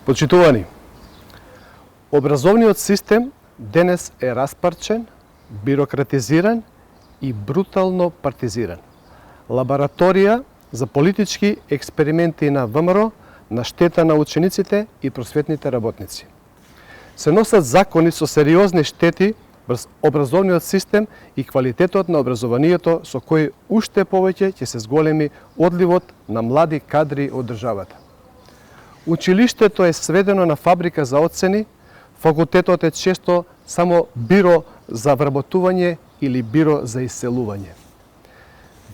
Почитувани, образовниот систем денес е распарчен, бирократизиран и брутално партизиран. Лабораторија за политички експерименти на ВМРО на штета на учениците и просветните работници. Се носат закони со сериозни штети врз образовниот систем и квалитетот на образованието, со кои уште повеќе ќе се зголеми одливот на млади кадри од државата. Училиштето е сведено на фабрика за оцени, факултетот е често само биро за вработување или биро за иселување.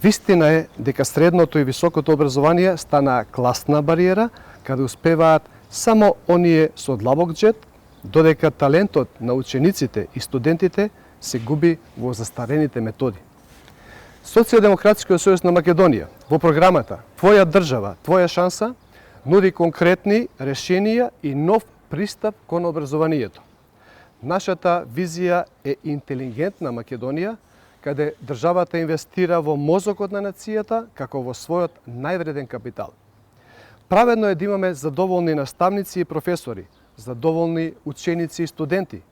Вистина е дека средното и високото образование стана класна бариера, каде успеваат само оние со длабок џеб, додека талентот на учениците и студентите се губи во застарените методи. Социјалдемократскиот сојуз на Македонија во програмата Твоја држава, твоја шанса нуди конкретни решенија и нов пристап кон образованието. Нашата визија е интелигентна Македонија, каде државата инвестира во мозокот на нацијата како во својот највреден капитал. Праведно е да имаме задоволни наставници и професори, задоволни ученици и студенти.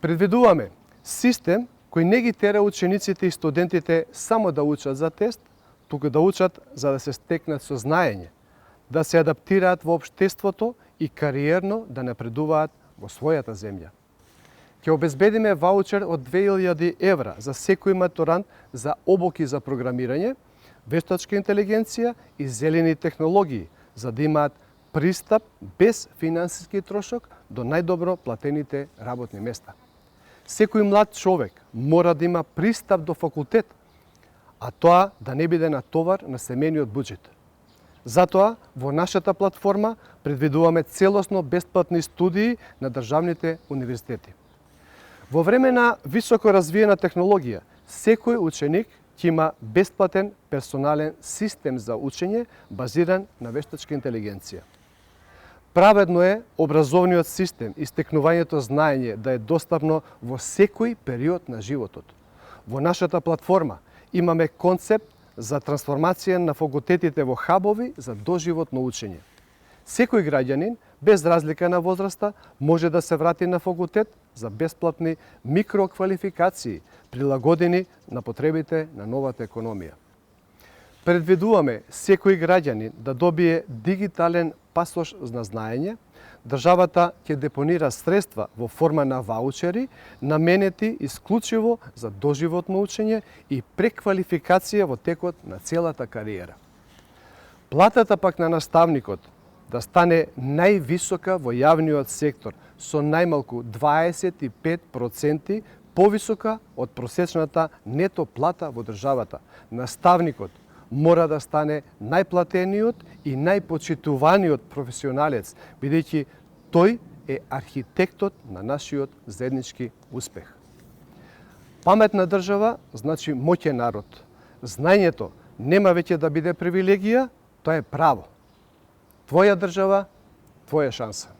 Предвидуваме систем кој не ги тера учениците и студентите само да учат за тест, туку да учат за да се стекнат со знаење, да се адаптираат во општеството и кариерно да напредуваат во својата земја. Ќе обезбедиме ваучер од 2000 евра за секој матурант за обуки за програмирање, вештачка интелигенција и зелени технологии, за да имаат пристап без финансиски трошок до најдобро платените работни места. Секој млад човек мора да има пристап до факултет, а тоа да не биде натовар на семејниот буџет. Затоа, во нашата платформа предвидуваме целосно бесплатни студии на државните универзитети. Во време на високо развиена технологија, секој ученик ќе има бесплатен персонален систем за учење базиран на вештачка интелигенција. Праведно е образовниот систем и стекнувањето знаење да е достапно во секој период на животот. Во нашата платформа имаме концепт за трансформација на факултетите во хабови за доживотно учење. Секој граѓанин, без разлика на возраста, може да се врати на факултет за бесплатни микроквалификации, прилагодени на потребите на новата економија. Предвидуваме секој граѓанин да добие дигитален пасош на знаење, државата ќе депонира средства во форма на ваучери, наменети исклучиво за доживотно учење и преквалификација во текот на целата кариера. Платата пак на наставникот да стане највисока во јавниот сектор, со најмалку 25% повисока од просечната нето плата во државата. Наставникот мора да стане најплатениот и најпочитуваниот професионалец, бидејќи тој е архитектот на нашиот заеднички успех. Паметна држава значи моќен народ. Знаењето нема веќе да биде привилегија, тоа е право. Твоја држава, твоја шанса.